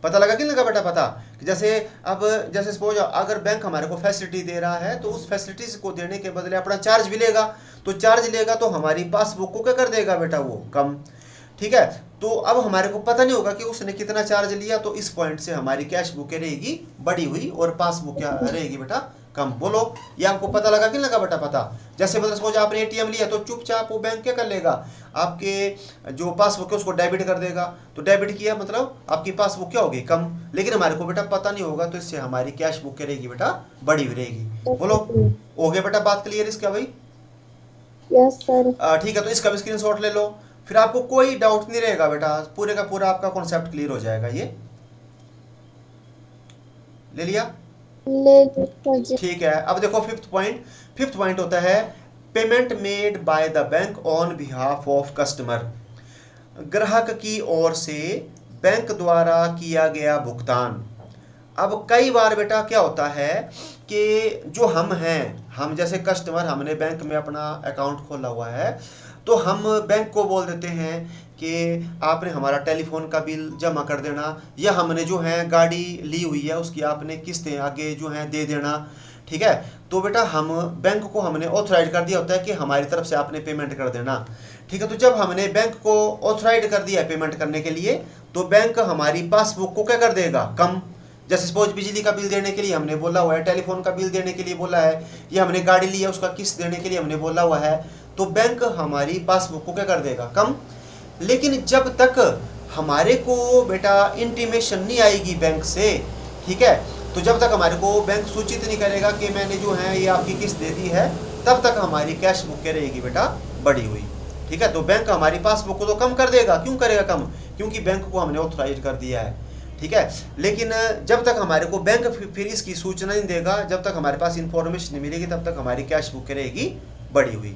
पता लगा कि लगा बेटा, पता कि जैसे सपोज अगर बैंक हमारे को फैसिलिटी दे रहा है तो उस फैसिलिटीज को देने के बदले अपना चार्ज भी लेगा, तो चार्ज लेगा तो हमारी पासबुक को क्या कर देगा बेटा, वो कम। ठीक है, तो अब हमारे को पता नहीं होगा कि उसने कितना चार्ज लिया, तो इस पॉइंट से हमारी कैश बुक रहेगी बढ़ी हुई और पासबुक क्या रहेगी बेटा, कम। बोलो ये आपको पता लगा कि लगा बेटा, पता। जैसे मतलब सपोज आपने एटीएम लिया तो चुपचाप वो बैंक क्या कर लेगा, आपके जो पासबुक है उसको डेबिट कर देगा। तो डेबिट किया मतलब आपकी पासबुक क्या होगी, कम। लेकिन हमारे को बेटा पता नहीं होगा, तो इससे हमारी कैश बुक क्या रहेगी बेटा, बढ़ी हुई रहेगी। बोलो हो गया बेटा, बात क्लियर इसका भाई। Yes sir. ठीक है, तो इसका भी स्क्रीनशॉट ले लो, फिर आपको कोई डाउट नहीं रहेगा बेटा, पूरे का पूरा आपका कॉन्सेप्ट क्लियर हो जाएगा। ये ले लिया, ठीक है। अब देखो फिफ्थ पॉइंट होता है payment made by the bank on behalf of customer. ग्राहक की ओर से बैंक द्वारा किया गया भुगतान। अब कई बार बेटा क्या होता है कि जो हम हैं, हम जैसे कस्टमर, हमने बैंक में अपना अकाउंट खोला हुआ है, तो हम बैंक को बोल देते हैं कि आपने हमारा टेलीफोन का बिल जमा कर देना, या हमने जो है गाड़ी ली हुई है उसकी आपने किस्तें आगे जो हैं दे देना। ठीक है, तो बेटा हम बैंक को हमने ऑथराइज कर दिया होता है कि हमारी तरफ से आपने पेमेंट कर देना। ठीक है, तो जब हमने बैंक को ऑथराइज कर दिया है पेमेंट करने के लिए, तो बैंक हमारी पासबुक को क्या कर देगा, कम। जैसे सपोज बिजली का बिल देने के लिए हमने बोला हुआ है, टेलीफोन का बिल देने के लिए बोला है, या हमने गाड़ी ली है उसका किस्त देने के लिए हमने बोला हुआ है, तो बैंक हमारी पासबुक को क्या कर देगा, कम। लेकिन जब तक हमारे को बेटा इंटीमेशन नहीं आएगी बैंक से, ठीक है, तो जब तक हमारे को बैंक सूचित नहीं करेगा कि मैंने जो है ये आपकी किस्त दे दी है, तब तक हमारी कैश बुक क्या रहेगी बेटा, बढ़ी हुई। ठीक है, तो बैंक हमारी पासबुक को तो कम कर देगा। क्यों करेगा कम? क्योंकि बैंक को हमने ऑथराइज कर दिया है। ठीक है, लेकिन जब तक हमारे को बैंक फिर इसकी सूचना नहीं देगा, जब तक हमारे पास इंफॉर्मेशन नहीं मिलेगी, तब तक हमारी कैश बुक क्या रहेगी, बढ़ी हुई।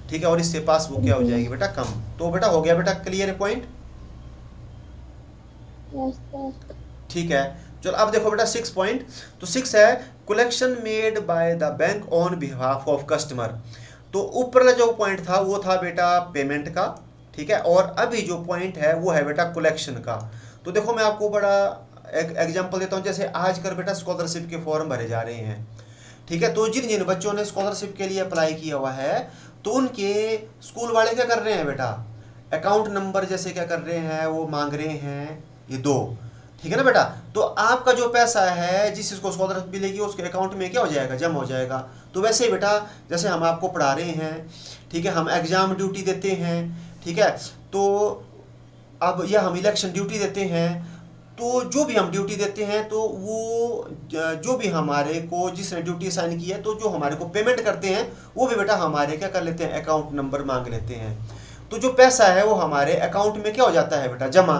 ठीक है, और इससे पासबुक क्या हो जाएगी बेटा, कम। तो बेटा हो गया बेटा क्लियर है पॉइंट? Yes, sir. ठीक है, चलो अब देखो बेटा 6 पॉइंट। तो 6 है collection made by the bank on behalf of customer. तो ऊपर जो पॉइंट था वो था बेटा पेमेंट का। ठीक है, और अभी जो पॉइंट है वो है बेटा कलेक्शन का। तो देखो मैं आपको बड़ा एक एग्जांपल देता हूँ। जैसे आजकल बेटा स्कॉलरशिप के फॉर्म भरे जा रहे हैं। ठीक है, तो जिन जिन बच्चों ने स्कॉलरशिप के लिए अप्लाई किया हुआ है, तो उनके स्कूल वाले क्या कर रहे हैं बेटा, अकाउंट नंबर जैसे क्या कर रहे हैं, वो मांग रहे हैं ये 2। ठीक है ना बेटा, तो आपका जो पैसा है जिस जिसको स्कॉलरशिप मिलेगी उसके अकाउंट में क्या हो जाएगा, जमा हो जाएगा। तो वैसे ही बेटा जैसे हम आपको पढ़ा रहे हैं, ठीक है, हम एग्जाम ड्यूटी देते हैं, ठीक है, तो अब या हम इलेक्शन ड्यूटी देते हैं, तो जो भी हम ड्यूटी देते हैं, तो वो जो भी हमारे को जिसने ड्यूटी साइन की है, तो जो हमारे को पेमेंट करते हैं वो भी बेटा हमारे क्या कर लेते हैं, अकाउंट नंबर मांग लेते हैं। तो जो पैसा है वो हमारे अकाउंट में क्या हो जाता है बेटा, जमा।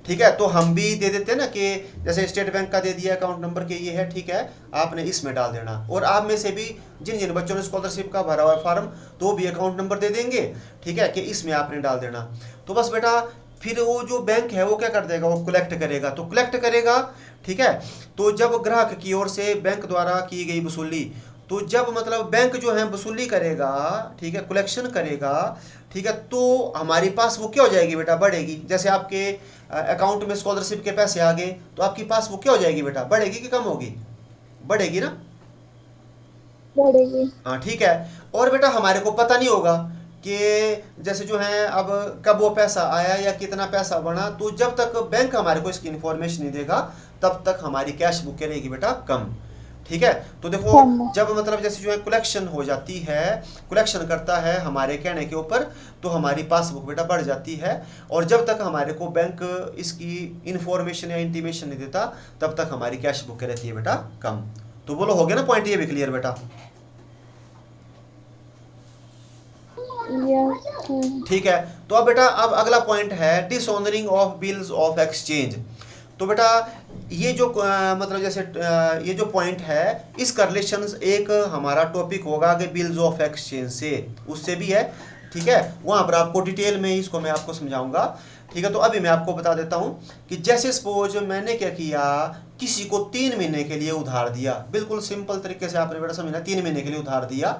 ठीक है, तो हम भी दे देते हैं ना कि जैसे स्टेट बैंक का दे दिया अकाउंट नंबर के ये है, ठीक है, आपने इसमें डाल देना। और आप में से भी जिन जिन बच्चों ने स्कॉलरशिप का भरा हुआ फॉर्म, तो भी अकाउंट नंबर दे देंगे, ठीक है, कि इसमें आपने डाल देना। तो बस बेटा फिर वो जो बैंक है वो क्या कर देगा, वो कलेक्ट करेगा। तो कलेक्ट करेगा, ठीक है, तो जब ग्राहक की ओर से बैंक द्वारा की गई वसूली, तो जब मतलब बैंक जो है वसूली करेगा, ठीक है, कलेक्शन करेगा, ठीक है, तो हमारी पासबुक क्या हो जाएगी बेटा, बढ़ेगी। जैसे आपके अकाउंट में स्कॉलरशिप के पैसे आ गए, तो आपकी पासबुक क्या हो जाएगी बेटा, बढ़ेगी कि कम होगी, बढ़ेगी ना, बढ़ेगी। हाँ ठीक है। और बेटा हमारे को पता नहीं होगा कि जैसे जो है अब कब वो पैसा आया या कितना पैसा बना, तो जब तक बैंक हमारे को इसकी इन्फॉर्मेशन नहीं देगा, तब तक हमारी कैश बुक क्या रहेगी बेटा, कम। ठीक है, तो देखो जब मतलब जैसे जो है कलेक्शन हो जाती है, कलेक्शन करता है हमारे कहने के ऊपर, तो हमारी पासबुक बेटा बढ़ जाती है। और जब तक हमारे को बैंक इसकी इन्फॉर्मेशन या इंटीमेशन नहीं देता, तब तक हमारी कैश बुक क्या रहती है बेटा, कम। तो बोलो हो गया ना पॉइंट ये भी क्लियर बेटा? ठीक है, तो अब बेटा अब अगला पॉइंट है डिसऑनरिंग ऑफ बिल्स ऑफ एक्सचेंज। तो बेटा ये जो मतलब जैसे ये जो पॉइंट है, इसका रिलेशन एक हमारा टॉपिक होगा कि बिल्स ऑफ एक्सचेंज से, उससे भी है। ठीक है, वहाँ पर आपको डिटेल में इसको मैं आपको समझाऊंगा। ठीक है, तो अभी मैं आपको बता देता हूँ कि जैसे सपोज मैंने क्या किया, किसी को 3 महीने के लिए उधार दिया। बिल्कुल सिंपल तरीके से आपने बेटा समझना, 3 महीने के लिए उधार दिया।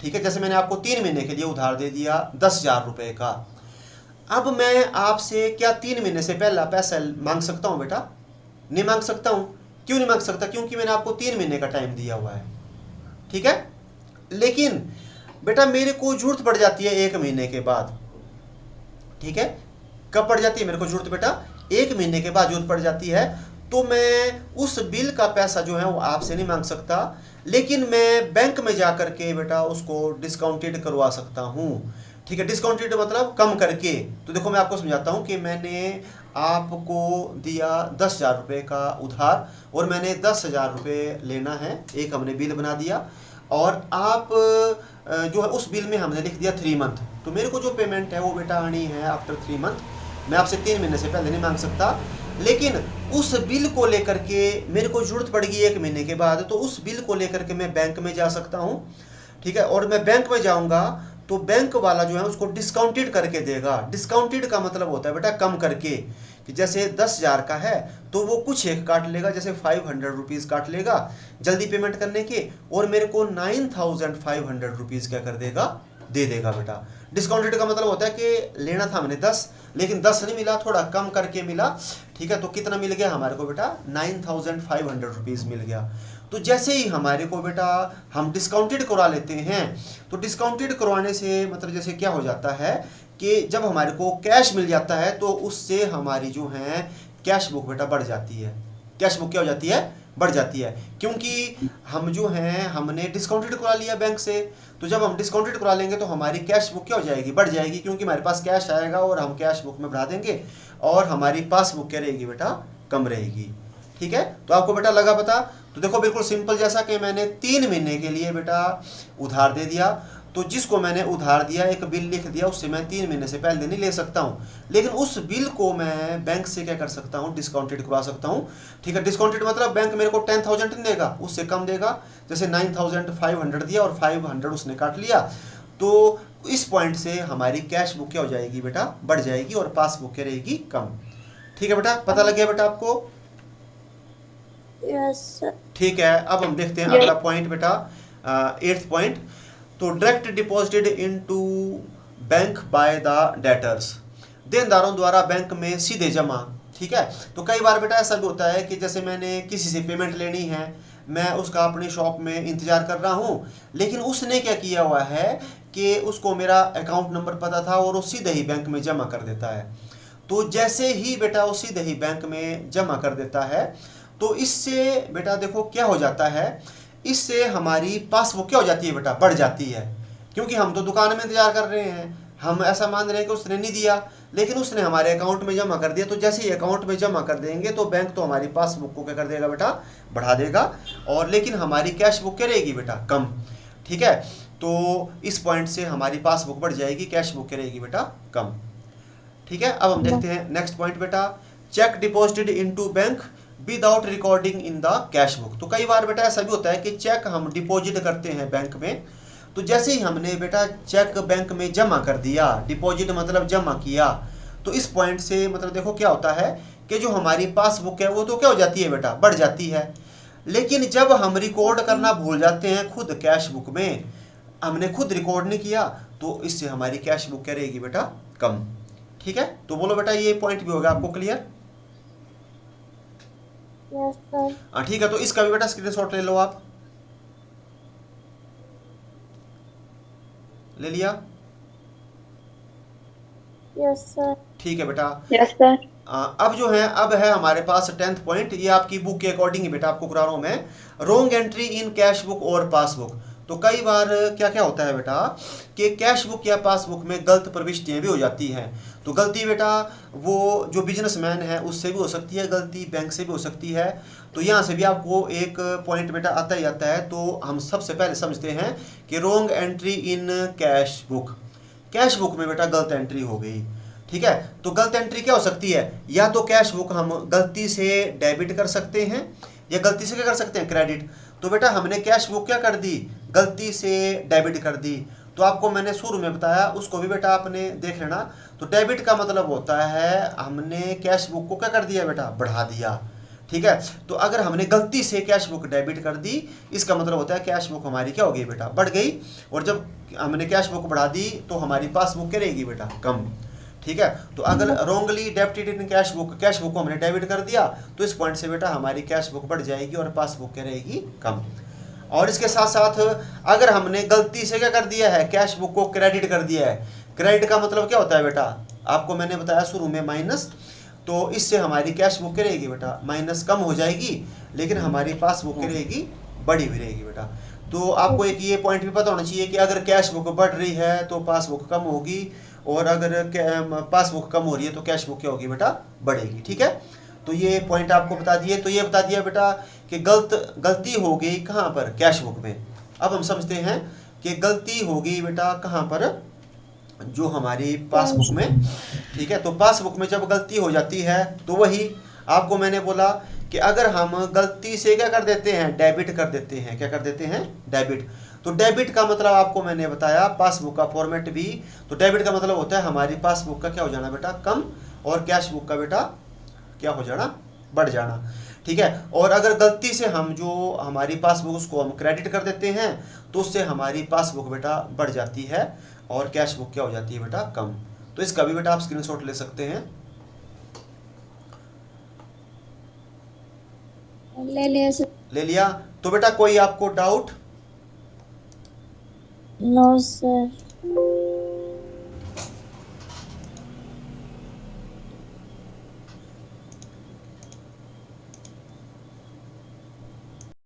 ठीक है, जैसे मैंने आपको 3 महीने के लिए उधार दे दिया 10,000 रुपये का। अब मैं आपसे क्या 3 महीने से पहला पैसा मांग सकता हूँ बेटा? नहीं मांग सकता हूँ। क्यों नहीं मांग सकता? क्योंकि मैंने आपको 3 महीने का टाइम दिया हुआ है। ठीक है, लेकिन बेटा मेरे को जरूरत पड़ जाती है 1 महीने के बाद। ठीक है, कब पड़ जाती है मेरे को जरूरत बेटा? 1 महीने के बाद जरूरत पड़ जाती है। तो मैं उस बिल का पैसा जो है वो आपसे नहीं मांग सकता, लेकिन मैं बैंक में जा करके बेटा उसको डिस्काउंटेड करवा सकता हूँ। ठीक है, डिस्काउंटेड मतलब कम करके। तो देखो मैं आपको समझाता हूँ कि मैंने आपको दिया 10,000 रुपये का उधार, और मैंने 10,000 रुपये लेना है, एक हमने बिल बना दिया, और आप जो है उस बिल में हमने लिख दिया 3 मंथ। तो मेरे को जो पेमेंट है वो बेटा आनी है आफ्टर 3 मंथ। मैं आपसे 3 महीने से पहले नहीं मांग सकता, लेकिन उस बिल को लेकर के मेरे को जरूरत पड़ेगी 1 महीने के बाद, तो उस बिल को लेकर के मैं बैंक में जा सकता हूँ। ठीक है, और मैं बैंक में जाऊँगा तो बैंक वाला जो है उसको डिस्काउंटेड करके देगा। डिस्काउंटेड का मतलब होता है बेटा कम करके, कि जैसे 10,000 का है तो वो कुछ एक काट लेगा, जैसे 500 रुपीज़ काट लेगा जल्दी पेमेंट करने के, और मेरे को 9,500 रुपीज़ क्या कर देगा, दे देगा बेटा। डिस्काउंटेड का मतलब होता है कि लेना था हमने 10, लेकिन 10 नहीं मिला, थोड़ा कम करके मिला, ठीक है। तो कितना मिल गया हमारे को बेटा, 9,500 रुपीज़ मिल गया। तो जैसे ही हमारे को बेटा हम डिस्काउंटेड करवा लेते हैं, तो डिस्काउंटेड करवाने से मतलब जैसे क्या हो जाता है कि जब हमारे को कैश मिल जाता है तो उससे हमारी जो है कैश बुक बेटा बढ़ जाती है। कैश बुक क्या हो जाती है, बढ़ जाती है, क्योंकि हम जो हैं हमने डिस्काउंटेड करवा लिया बैंक से। तो जब हम डिस्काउंटेड करवा लेंगे तो हमारी कैश बुक क्या हो जाएगी, बढ़ जाएगी, क्योंकि हमारे पास कैश आएगा और हम कैश बुक में बढ़ा देंगे, और हमारी पासबुक क्या रहेगी बेटा, कम रहेगी। ठीक है, तो आपको बेटा लगा पता। तो देखो बिल्कुल सिंपल, जैसा कि मैंने 3 महीने के लिए बेटा उधार दे दिया, तो जिसको मैंने उधार दिया एक बिल लिख दिया, उससे मैं 3 महीने से पहले नहीं ले सकता हूँ, लेकिन उस बिल को मैं बैंक से क्या कर सकता हूँ, डिस्काउंटेड करवा सकता हूँ। ठीक है, डिस्काउंटेड मतलब बैंक मेरे को 10,000 नहीं देगा, उससे कम देगा, जैसे 9,500 दिया और 500 उसने काट लिया। तो इस पॉइंट से हमारी कैश बुक क्या हो जाएगी बेटा, बढ़ जाएगी, और पासबुक क्या रहेगी, कम। ठीक है बेटा, पता लग गया बेटा आपको। Yes sir. ठीक है, अब हम देखते हैं अगला पॉइंट बेटा, 8th पॉइंट। तो direct deposited into bank by the debtors, देनदारों द्वारा बैंक में सीधे जमा। ठीक है, तो कई बार बेटा ऐसा भी होता है कि जैसे मैंने किसी से पेमेंट लेनी है, मैं उसका अपनी शॉप में इंतज़ार कर रहा हूँ, लेकिन उसने क्या किया हुआ है कि उसको मेरा अकाउंट नंबर पता था और वो सीधे ही बैंक में जमा कर देता है। तो जैसे ही बेटा वो सीधे ही बैंक में जमा कर देता है, तो इससे बेटा देखो क्या हो जाता है, इससे हमारी पासबुक क्या हो जाती है बेटा, बढ़ जाती है, क्योंकि हम तो दुकान में इंतजार कर रहे हैं, हम ऐसा मान रहे हैं कि उसने नहीं दिया, लेकिन उसने हमारे अकाउंट में जमा कर दिया। तो जैसे ही अकाउंट में जमा कर देंगे तो बैंक तो हमारी पासबुक को क्या कर देगा बेटा, बढ़ा देगा, और लेकिन हमारी कैश बुक क्या रहेगी बेटा, कम। ठीक है, तो इस पॉइंट से हमारी पासबुक बढ़ जाएगी, कैश बुक क्या रहेगी बेटा, कम। ठीक है, अब हम देखते हैं नेक्स्ट पॉइंट बेटा, check deposited into bank without recording in the cash book. तो कई बार बेटा ऐसा भी होता है कि चेक हम डिपॉजिट करते हैं बैंक में, तो जैसे ही हमने बेटा चेक बैंक में जमा कर दिया, डिपॉजिट मतलब जमा किया, तो इस पॉइंट से मतलब देखो क्या होता है कि जो हमारी पासबुक है वो तो क्या हो जाती है बेटा, बढ़ जाती है। लेकिन जब हम रिकॉर्ड करना भूल जाते हैं खुद कैश बुक में, हमने खुद रिकॉर्ड नहीं किया, तो इससे हमारी कैश बुक क्या रहेगी बेटा, कम। ठीक है, तो बोलो बेटा ये पॉइंट भी होगा आपको क्लियर। Yes sir. ठीक है, तो इसका भी बेटा स्क्रीनशॉट ले लो, आप ले लिया। Yes sir. ठीक है बेटा, यस सर। अब जो है अब है हमारे पास 10th पॉइंट, ये आपकी बुक के अकॉर्डिंग ही बेटा आपको करा रहा हूं मैं, wrong entry in cash book और पासबुक। तो कई बार क्या क्या होता है बेटा कि कैश बुक या पासबुक में गलत प्रविष्टियां भी हो जाती हैं। तो गलती बेटा वो जो बिजनेसमैन है उससे भी हो सकती है, गलती बैंक से भी हो सकती है। तो यहाँ से भी आपको एक पॉइंट बेटा आता ही आता है। तो हम सबसे पहले समझते हैं कि wrong entry in cash book, cash book में बेटा गलत एंट्री हो गई। ठीक है, तो गलत एंट्री क्या हो सकती है, या तो कैश बुक हम गलती से डेबिट कर सकते हैं, या गलती से क्या कर सकते हैं, क्रेडिट। तो बेटा हमने कैश बुक क्या कर दी, गलती से डेबिट कर दी। तो आपको मैंने शुरू में बताया, उसको भी बेटा आपने देख लेना। तो डेबिट का मतलब होता है हमने कैश बुक को क्या कर दिया बेटा, बढ़ा दिया। ठीक है, तो अगर हमने गलती से कैश बुक डेबिट कर दी, इसका मतलब होता है कैश बुक हमारी क्या हो गई बेटा, बढ़ गई। और जब हमने कैश बुक बढ़ा दी तो हमारी पासबुक क्या रहेगी बेटा, कम। ठीक है, तो अगर wrongly debited in cash book, cash book को हमने डेबिट कर दिया, तो इस पॉइंट से बेटा हमारी कैश बुक बढ़ जाएगी और पासबुक क्या रहेगी, कम। और इसके साथ साथ अगर हमने गलती से क्या कर दिया है, कैश बुक को क्रेडिट कर दिया है। क्रेडिट का मतलब क्या होता है बेटा, आपको मैंने बताया शुरू में, माइनस। तो इससे हमारी कैश बुक क्या रहेगी बेटा, माइनस, कम हो जाएगी, लेकिन हमारी पासबुक क्या रहेगी, बड़ी भी रहेगी बेटा। तो आपको एक ये पॉइंट भी पता होना चाहिए कि अगर कैश बुक बढ़ रही है तो पासबुक कम होगी, और अगर पासबुक कम हो रही है तो कैश बुक क्या होगी बेटा, बढ़ेगी। ठीक है, तो ये पॉइंट आपको बता दिए। तो ये बता दिया बेटा कि गलती हो गई कहाँ पर, कैश बुक में। अब हम समझते हैं कि गलती हो गई बेटा कहाँ पर, जो हमारी पासबुक में। ठीक है, तो पासबुक में जब गलती हो जाती है तो वही आपको मैंने बोला कि अगर हम गलती से क्या कर देते हैं, डेबिट कर देते हैं, क्या कर देते हैं, डेबिट। तो डेबिट का मतलब आपको मैंने बताया पासबुक का फॉर्मेट भी, तो डेबिट का मतलब होता है हमारी पासबुक का क्या हो जाना बेटा, कम, और कैश बुक का बेटा क्या हो जाना, बढ़ जाना। ठीक है, और अगर गलती से हम जो हमारी पासबुक उसको हम क्रेडिट कर देते हैं तो उससे हमारी पासबुक बेटा बढ़ जाती है और कैश बुक क्या हो जाती है बेटा, कम। तो इसका भी बेटा आप स्क्रीनशॉट ले सकते हैं। ले लिया सर। ले लिया। तो बेटा कोई आपको डाउट? No, sir.